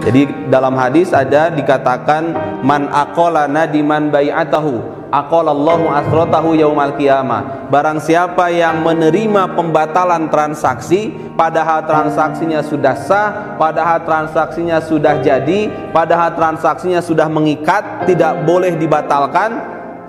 Jadi dalam hadis ada dikatakan man aqala nadiman bai'atahu aqalallahu asratahu yaumal qiyamah. Barang siapa yang menerima pembatalan transaksi padahal transaksinya sudah sah, padahal transaksinya sudah jadi, padahal transaksinya sudah mengikat, tidak boleh dibatalkan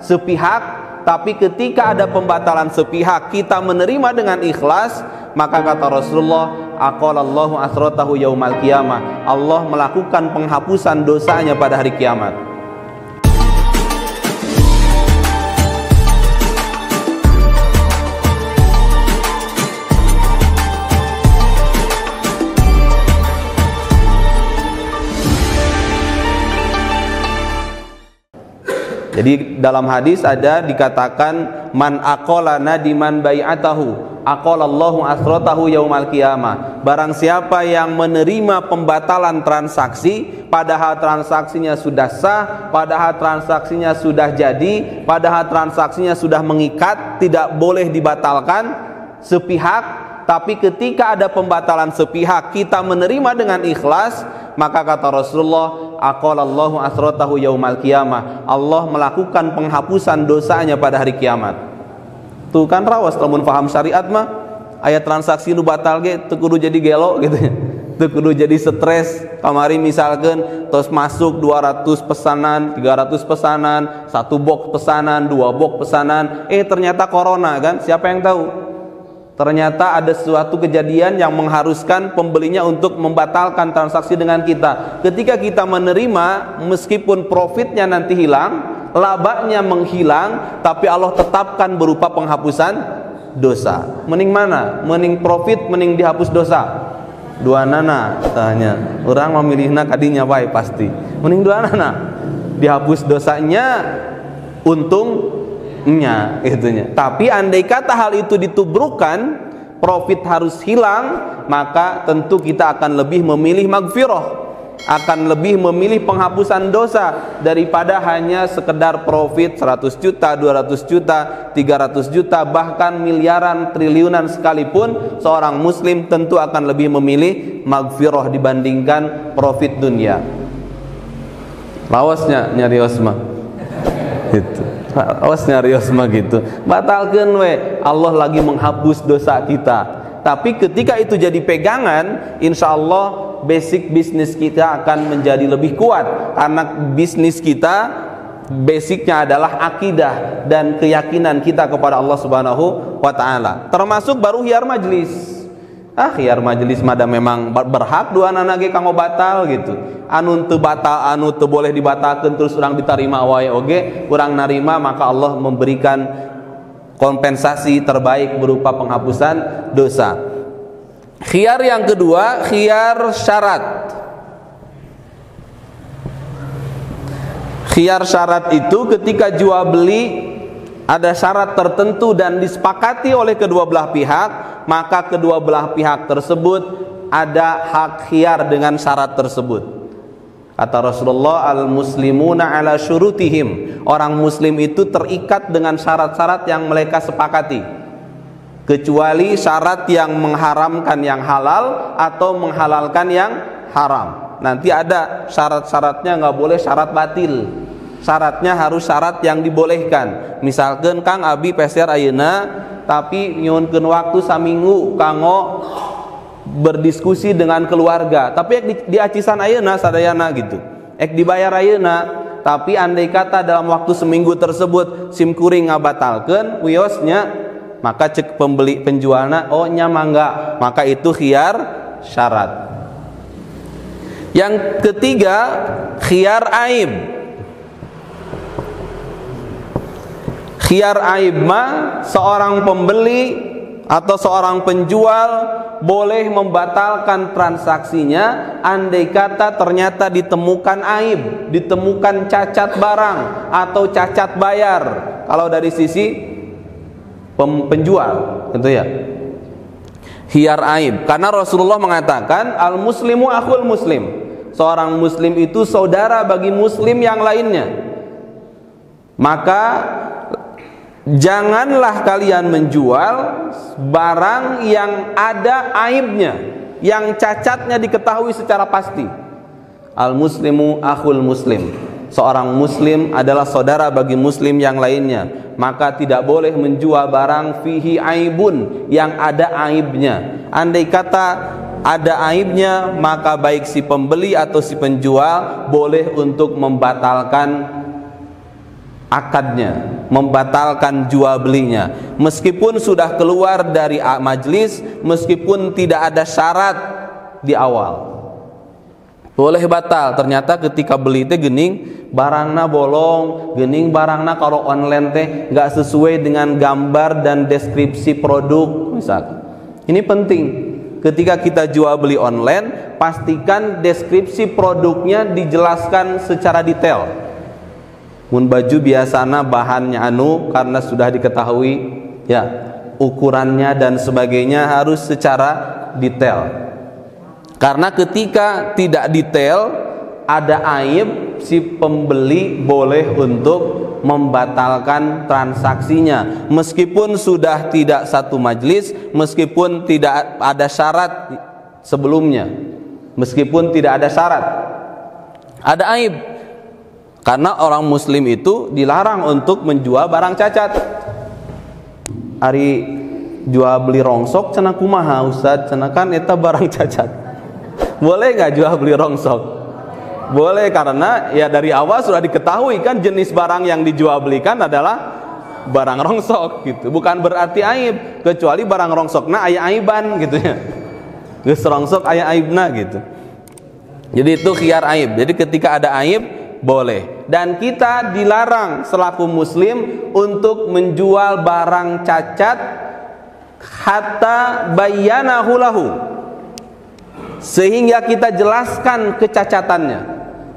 sepihak, tapi ketika ada pembatalan sepihak kita menerima dengan ikhlas, maka kata Rasulullah, aqalallahu asratahu yaumal qiyamah, Allah melakukan penghapusan dosanya pada hari kiamat. Jadi dalam hadis ada dikatakan man aqala nadiman bai'atahu aqalallahu asratahu yaumal qiyamah. Barang siapa yang menerima pembatalan transaksi padahal transaksinya sudah sah, padahal transaksinya sudah jadi, padahal transaksinya sudah mengikat, tidak boleh dibatalkan sepihak, tapi ketika ada pembatalan sepihak kita menerima dengan ikhlas, maka kata Rasulullah, aqalallahu asratahu yaumal qiyamah, Allah melakukan penghapusan dosanya pada hari kiamat. Tuh kan rawas lamun paham syariat mah aya transaksi nu batal ge teu kudu jadi gelo gitu ya. Teu kudu jadi stres. Kamari misalkan tos masuk 200 pesanan, 300 pesanan, 1 box pesanan, 2 box pesanan, ternyata corona kan, siapa yang tahu? Ternyata ada suatu kejadian yang mengharuskan pembelinya untuk membatalkan transaksi dengan kita. Ketika kita menerima, meskipun profitnya nanti hilang, labanya menghilang, tapi Allah tetapkan berupa penghapusan dosa. Mending mana? Mending profit, mending dihapus dosa? Dua nana tanya. Orang memilihna kadinya wae pasti. Mending dua nana. Dihapus dosanya, untungnya itunya. Tapi andai kata hal itu ditubrukkan, profit harus hilang, maka tentu kita akan lebih memilih magfirah, akan lebih memilih penghapusan dosa daripada hanya sekedar profit 100 juta, 200 juta, 300 juta, bahkan miliaran, triliunan sekalipun, seorang muslim tentu akan lebih memilih magfirah dibandingkan profit dunia. Lawasnya nyari osma itu. Awas nyarios mah gitu. Batalkeun we, Allah lagi menghapus dosa kita. Tapi ketika itu jadi pegangan, insya Allah basic bisnis kita akan menjadi lebih kuat. Karena bisnis kita basicnya adalah akidah dan keyakinan kita kepada Allah Subhanahu wa ta'ala. Termasuk baru hiar majlis. Hiar majlis mada memang berhak dua anak ge kanggo batal gitu. Anu teu batal, anu teu boleh dibatalkeun terus urang ditarima wae oge, urang narima, maka Allah memberikan kompensasi terbaik berupa penghapusan dosa. Khiyar yang kedua, khiyar syarat. Khiyar syarat itu ketika jual beli ada syarat tertentu dan disepakati oleh kedua belah pihak, maka kedua belah pihak tersebut ada hak khiyar dengan syarat tersebut. Kata Rasulullah, al-muslimuna ala syurutihim, orang muslim itu terikat dengan syarat-syarat yang mereka sepakati, kecuali syarat yang mengharamkan yang halal atau menghalalkan yang haram. Nanti ada syarat-syaratnya, nggak boleh syarat batil, syaratnya harus syarat yang dibolehkan. Misalkan Kang Abi peser ayeuna tapi nyuhunkeun waktu saminggu kanggo berdiskusi dengan keluarga, tapi ek diacisan ayeuna sadayana gitu, ek dibayar ayeuna, tapi andai kata dalam waktu seminggu tersebut sim kuring ngabatalkeun wiosnya, maka cek pembeli penjualna oh nya mangga, maka itu khiyar syarat. Yang ketiga, khiyar aib. Khiyar aib mah seorang pembeli atau seorang penjual boleh membatalkan transaksinya andai kata ternyata ditemukan aib, ditemukan cacat barang atau cacat bayar. Kalau dari sisi penjual gitu ya, khiyar aib. Karena Rasulullah mengatakan al-muslimu akhul muslim, seorang muslim itu saudara bagi muslim yang lainnya. Maka janganlah kalian menjual barang yang ada aibnya, yang cacatnya diketahui secara pasti. Al muslimu akhul muslim. Seorang muslim adalah saudara bagi muslim yang lainnya. Maka tidak boleh menjual barang fihi aibun, yang ada aibnya. Andai kata ada aibnya, maka baik si pembeli atau si penjual boleh untuk membatalkan akadnya, membatalkan jual belinya, meskipun sudah keluar dari majlis, meskipun tidak ada syarat di awal. Boleh batal. Ternyata ketika beli teh gening barangna bolong, gening barangna kalau online teh nggak sesuai dengan gambar dan deskripsi produk misalkan. Ini penting. Ketika kita jual beli online, pastikan deskripsi produknya dijelaskan secara detail. Mun baju biasana bahannya karena sudah diketahui ya ukurannya dan sebagainya harus secara detail. Karena ketika tidak detail, ada aib, si pembeli boleh untuk membatalkan transaksinya, meskipun sudah tidak satu majlis, meskipun tidak ada syarat sebelumnya, meskipun tidak ada syarat, ada aib. Karena orang muslim itu dilarang untuk menjual barang cacat. Ari jual beli rongsok cenah kumaha Ustaz? Cenah kan eta barang cacat. Boleh nggak jual beli rongsok? Boleh, karena ya dari awal sudah diketahui kan jenis barang yang dijual belikan adalah barang rongsok gitu. Bukan berarti aib, kecuali barang rongsokna aya aiban gitu ya. Geus rongsok aya aibna gitu. Jadi itu khiyar aib. Jadi ketika ada aib boleh. Dan kita dilarang selaku muslim untuk menjual barang cacat hatta bayyanahu lahu, sehingga kita jelaskan kecacatannya.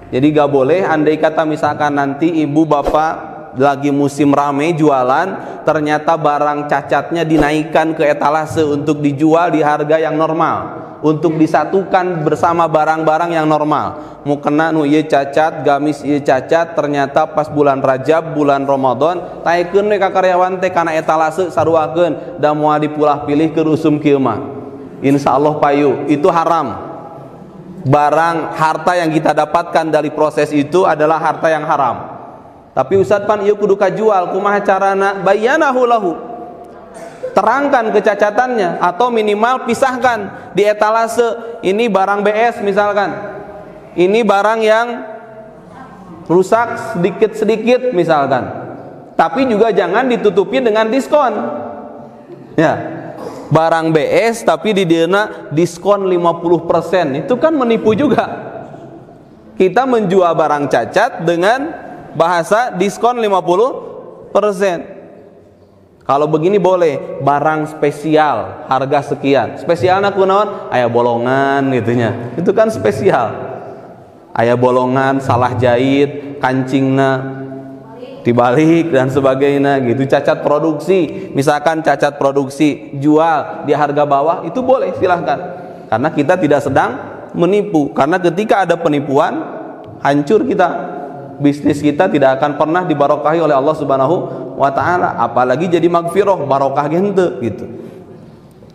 Jadi gak boleh andai kata misalkan nanti ibu bapak lagi musim rame jualan, ternyata barang cacatnya dinaikkan ke etalase untuk dijual di harga yang normal, untuk disatukan bersama barang-barang yang normal. Mukena nu ieu cacat, gamis ieu cacat, ternyata pas bulan Rajab, bulan Ramadan taikeun we ka karyawan teh kana etalase saruakeun da moal dipulah pilih ke usum kieu mah. Insyaallah payu, itu haram. Barang harta yang kita dapatkan dari proses itu adalah harta yang haram. Tapi Ustaz pan ieu kudu kajual, kumaha carana? Bayyanahu lahu. Terangkan kecacatannya atau minimal pisahkan di etalase. Ini barang BS misalkan. Ini barang yang rusak sedikit-sedikit misalkan. Tapi juga jangan ditutupi dengan diskon. Ya. Barang BS tapi di diana diskon 50%, itu kan menipu juga. Kita menjual barang cacat dengan bahasa diskon 50%. Kalau begini boleh, barang spesial harga sekian. Spesialna kunaon? Aya bolongan gitunya. Itu kan spesial. Aya bolongan, salah jahit, kancingna dibalik dan sebagainya gitu. Cacat produksi, misalkan cacat produksi jual di harga bawah, itu boleh, silahkan. Karena kita tidak sedang menipu. Karena ketika ada penipuan, hancur kita, bisnis kita tidak akan pernah dibarokahi oleh Allah Subhanahu wa ta'ala. Apalagi jadi magfirah, barokah gente gitu.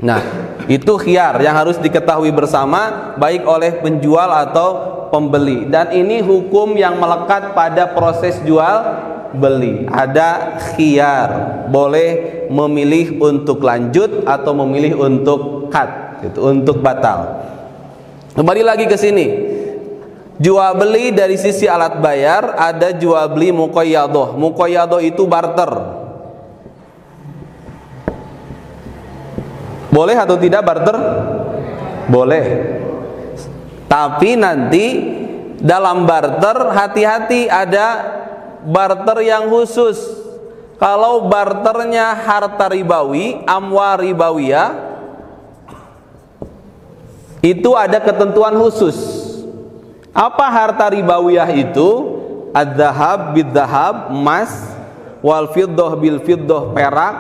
Nah, itu khiyar yang harus diketahui bersama, baik oleh penjual atau pembeli. Dan ini hukum yang melekat pada proses jual beli. Ada khiyar, boleh memilih untuk lanjut atau memilih untuk cut gitu, untuk batal. Kembali lagi ke sini. Jual beli dari sisi alat bayar, ada jual beli muqayyadah. Muqayyadah itu barter. Boleh atau tidak barter? Boleh. Tapi nanti dalam barter hati-hati, ada barter yang khusus. Kalau barternya harta ribawi, amwal ribawiyah, itu ada ketentuan khusus. Apa harta ribawiyah itu? Adzahab bidzahab, emas, wal fiddah bil fiddah, perak,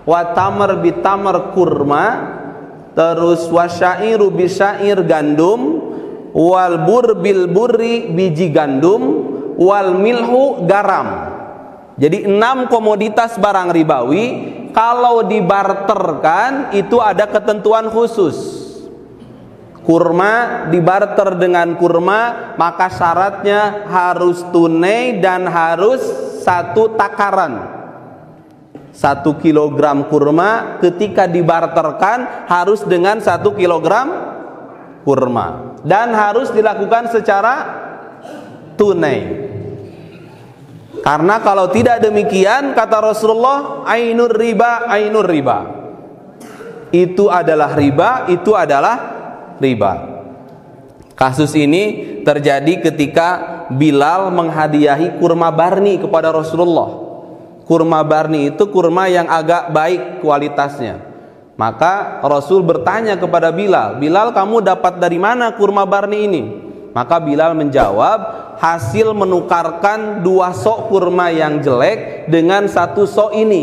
wa tamar bitamar, kurma, terus wasyairu bisyair, gandum, wal bur bil burri, biji gandum, wal milhu, garam. Jadi 6 komoditas barang ribawi kalau dibarterkan itu ada ketentuan khusus. kurma dibarter dengan kurma, maka syaratnya harus tunai dan harus 1 takaran. 1 kilogram kurma ketika dibarterkan harus dengan 1 kilogram kurma, dan harus dilakukan secara tunai. Karena kalau tidak demikian, kata Rasulullah, ainur riba, ainur riba. Itu adalah riba, itu adalah riba. Kasus ini terjadi ketika Bilal menghadiahi kurma barni kepada Rasulullah. Kurma barni itu kurma yang agak baik kualitasnya. Maka Rasul bertanya kepada Bilal, Bilal, kamu dapat dari mana kurma barni ini? Maka Bilal menjawab, hasil menukarkan 2 sok kurma yang jelek dengan 1 sok ini,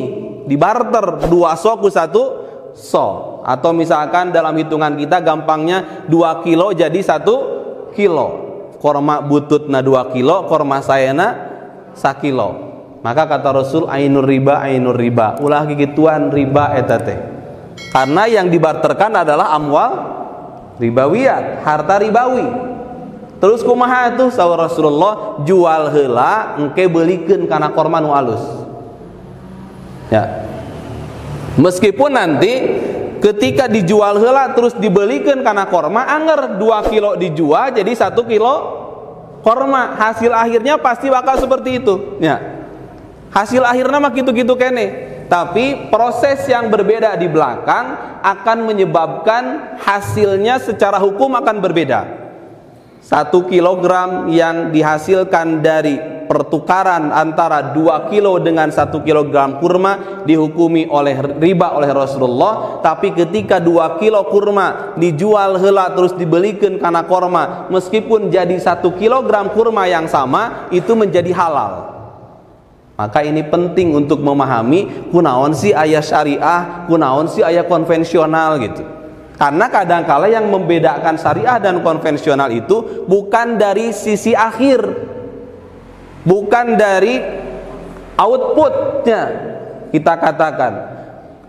dibarter 2 sok ke 1 sok. Atau misalkan dalam hitungan kita gampangnya 2 kilo jadi 1 kilo. Korma bututna 2 kilo, korma sayana 1 kilo. Maka kata Rasul, ainur riba, ainur riba. Ulah gigituan riba eta teh. Karena yang dibarterkan adalah amwal ribawiyat, harta ribawi. Terus kumaha tuh sawar Rasulullah, jual heula engke beulikeun kana korma nu alus. Ya. Meskipun nanti ketika dijual heula terus dibelikan karena korma, angger 2 kilo dijual jadi 1 kilo korma. Hasil akhirnya pasti bakal seperti itu. Ya. Hasil akhirnya mah gitu-gitu kene. Tapi proses yang berbeda di belakang akan menyebabkan hasilnya secara hukum akan berbeda. 1 kilogram yang dihasilkan dari pertukaran antara 2 kilo dengan 1 kilogram kurma dihukumi oleh riba oleh Rasulullah. Tapi ketika 2 kilo kurma dijual heula terus dibelikan karena korma, meskipun jadi 1 kilogram kurma yang sama, itu menjadi halal. Maka ini penting untuk memahami kunaon sih aya syariah, kunaon sih aya konvensional gitu. Karena kadangkala yang membedakan syariah dan konvensional itu bukan dari sisi akhir, bukan dari outputnya, kita katakan.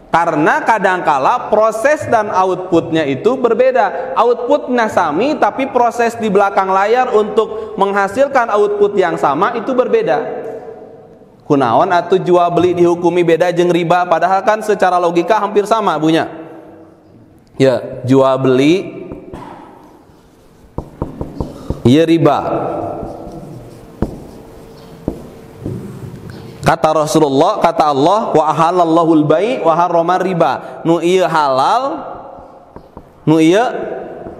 Karena kadangkala proses dan outputnya itu berbeda. Outputnya sami, tapi proses di belakang layar untuk menghasilkan output yang sama itu berbeda. Kunaon atau jual beli dihukumi beda jeung riba, padahal kan secara logika hampir sama bunya. Ya, jual beli ya riba. Kata Rasulullah, kata Allah, wa ahalallahul bai' wa harrama riba. Nu ieu halal, nu ieu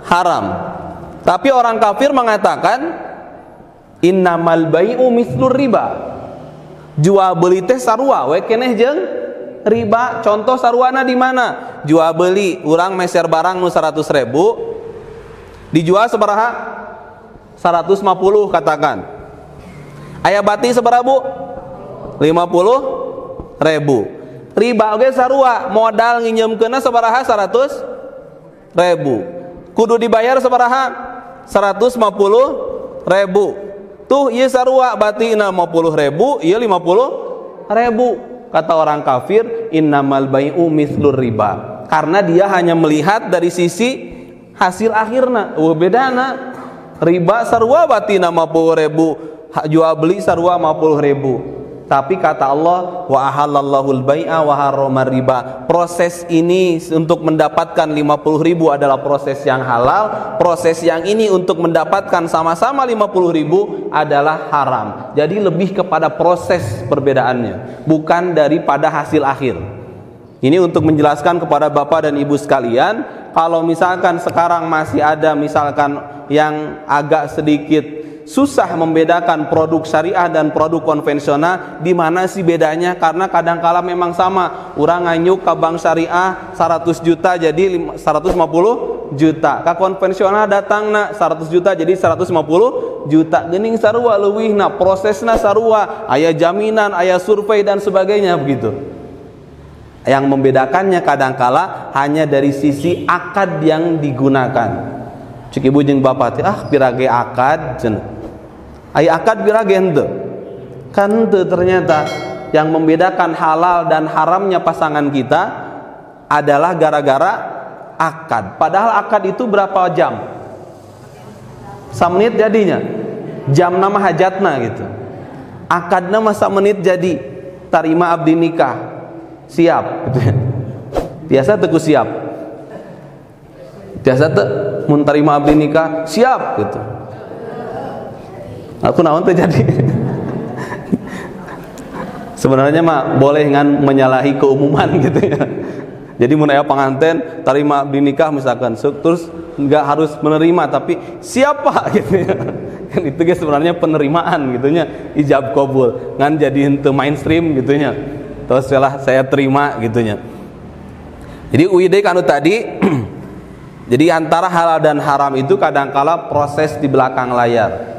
haram. Tapi orang kafir mengatakan innamal bai'u mislur riba. Jual beli teh sarua we keneh jeung riba. Contoh saruana di mana? Jual beli, urang meser barang nu 100.000 dijual sabaraha? 150 katakan. Aya bati sabaraha Bu? 50.000. Riba oge sarua, modal nginjemkeunna sabaraha? 100.000. Kudu dibayar sabaraha? 150.000. Tuh ieu sarua batina 50.000, ieu 50.000. Kata orang kafir, innamal bai'u mislur riba. Karena dia hanya melihat dari sisi hasil akhirna. Bedana riba sarua batina 50.000, jual beli sarua 50.000. Tapi kata Allah, wa ahallallahul bai'a wa harrama riba. Proses ini untuk mendapatkan 50.000 adalah proses yang halal. Proses yang ini untuk mendapatkan sama-sama 50.000 adalah haram. Jadi lebih kepada proses perbedaannya, bukan daripada hasil akhir. Ini untuk menjelaskan kepada Bapak dan Ibu sekalian, kalau misalkan sekarang masih ada misalkan yang agak sedikit susah membedakan produk syariah dan produk konvensional, di mana sih bedanya? Karena kadangkala memang sama, urang nganyuk ke bank syariah 100 juta jadi 150 juta, ke konvensional datangna 100 juta jadi 150 juta, geuning sarua leuwihna, prosesna sarua, aya jaminan, aya survei dan sebagainya begitu. Yang membedakannya kadangkala hanya dari sisi akad yang digunakan. Cik ibu jeung bapak teh pirage akad cenah. Ai akad pirage henteu. Kan henteu ternyata. Yang membedakan halal dan haramnya pasangan kita adalah gara-gara akad. Padahal akad itu berapa jam? Samenit jadinya. Jam nama hajatna gitu. Akadna masa menit jadi. Tarima abdi nikah. Siap gitu. Biasa teku siap. Biasa teh mun tarima abdi nikah siap gitu. Aku naon teh jadi. Sebenarnya mah boleh ngan menyalahi keumuman gitu ya. Jadi mun aya panganten tarima abdi nikah misalkan terus enggak harus menerima tapi siapa gitu ya. Kan itu guys sebenarnya penerimaan gitu nya, ijab qabul. Ngan jadi henteu mainstream gitu nya. Terus saya terima gitu nya. Jadi uide kanu tadi jadi antara halal dan haram itu kadangkala proses di belakang layar.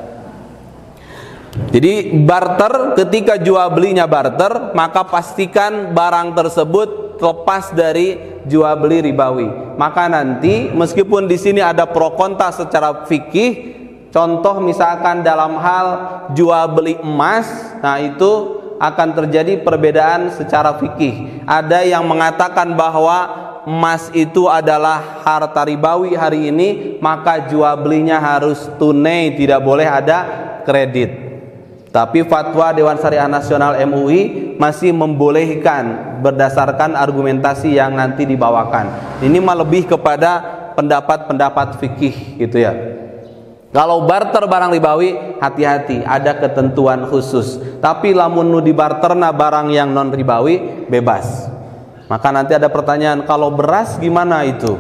Jadi barter, ketika jual belinya barter, maka pastikan barang tersebut lepas dari jual beli ribawi. Maka nanti meskipun di sini ada pro kontra secara fikih, contoh misalkan dalam hal jual beli emas, nah itu akan terjadi perbedaan secara fikih. Ada yang mengatakan bahwa emas itu adalah harta ribawi hari ini, maka jual belinya harus tunai, tidak boleh ada kredit. Tapi fatwa Dewan Syariah Nasional MUI masih membolehkan berdasarkan argumentasi yang nanti dibawakan. Ini mah lebih kepada pendapat-pendapat fikih gitu ya. Kalau barter barang ribawi, hati-hati, ada ketentuan khusus. Tapi lamun nu dibarterna barang yang non ribawi, bebas. Maka nanti ada pertanyaan, kalau beras gimana itu?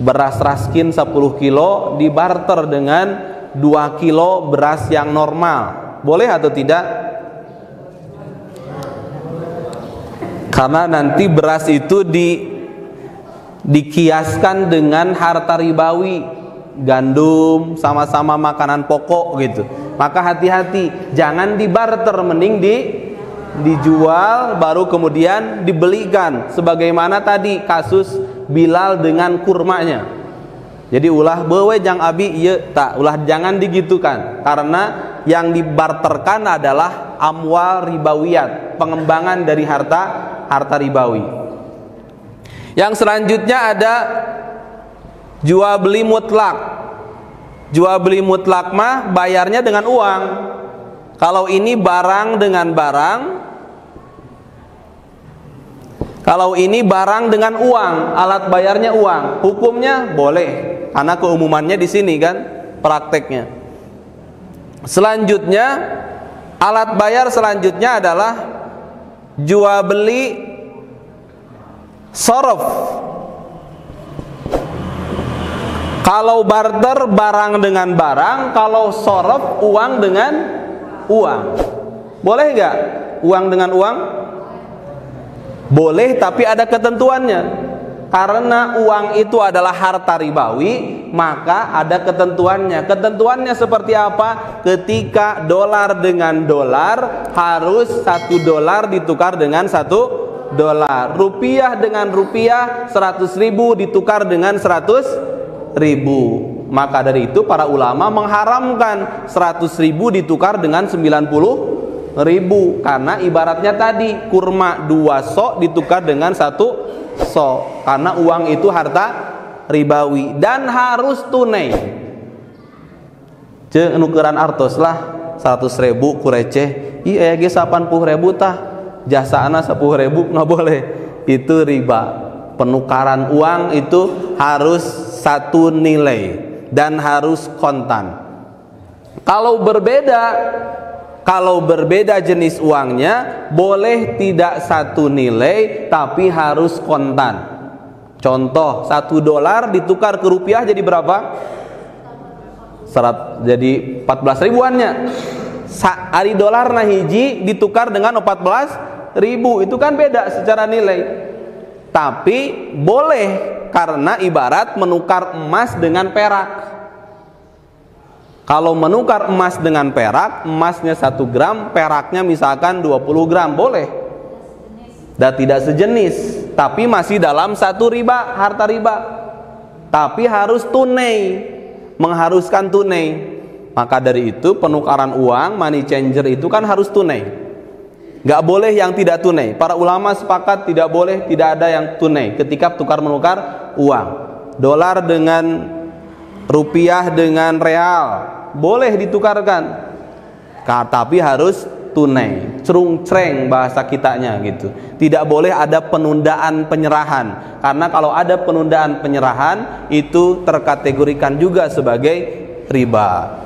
Beras raskin 10 kilo dibarter dengan 2 kilo beras yang normal. Boleh atau tidak? Karena nanti beras itu dikiaskan dengan harta ribawi, gandum sama-sama makanan pokok gitu. Maka hati-hati, jangan dibarter, mending dijual baru kemudian dibelikan. Sebagaimana tadi kasus Bilal dengan kurmanya. Jadi ulah bewe jang abi ieu tak, ulah jangan digitukan. Karena yang dibarterkan adalah amwal ribawiyat, pengembangan dari harta ribawi. Yang selanjutnya ada jual beli mutlak. Jual beli mutlak mah bayarnya dengan uang. Kalau ini barang dengan barang, kalau ini barang dengan uang, alat bayarnya uang, hukumnya boleh karena keumumannya di sini kan prakteknya. Selanjutnya alat bayar selanjutnya adalah jual beli sorof. Kalau barter barang dengan barang, kalau sorof uang dengan uang. Boleh nggak uang dengan uang? Boleh, tapi ada ketentuannya. Karena uang itu adalah harta ribawi, maka ada ketentuannya. Ketentuannya seperti apa? Ketika dolar dengan dolar, harus $1 ditukar dengan $1. Rupiah dengan rupiah, 100.000 ditukar dengan 100.000. Maka dari itu para ulama mengharamkan 100.000 ditukar dengan 90.000. Karena ibaratnya tadi kurma 2 sok ditukar dengan 1 sok, karena uang itu harta ribawi dan harus tunai. Ceu nukeran artos lah 100.000 ku receh, ieu aya ge 80.000 tah, jasana 10.000 nggak boleh, itu riba. Penukaran uang itu harus satu nilai dan harus kontan. Kalau berbeda jenis uangnya, boleh tidak satu nilai tapi harus kontan. Contoh, $1 ditukar ke rupiah jadi berapa? Jadi 14 ribuannya. Ari dolar na hiji ditukar dengan 14 ribu, itu kan beda secara nilai. Tapi boleh, karena ibarat menukar emas dengan perak. Kalau menukar emas dengan perak, emasnya 1 gram, peraknya misalkan 20 gram, boleh. Dan tidak sejenis, tapi masih dalam satu riba, harta riba. Tapi harus tunai, mengharuskan tunai. Maka dari itu penukaran uang, money changer itu kan harus tunai. Gak boleh yang tidak tunai. Para ulama sepakat tidak boleh, tidak ada yang tunai ketika tukar menukar uang. dolar dengan rupiah dengan real, boleh ditukarkan, tapi harus tunai, cerung-cereng bahasa kitanya gitu. Tidak boleh ada penundaan penyerahan, karena kalau ada penundaan penyerahan itu terkategorikan juga sebagai riba.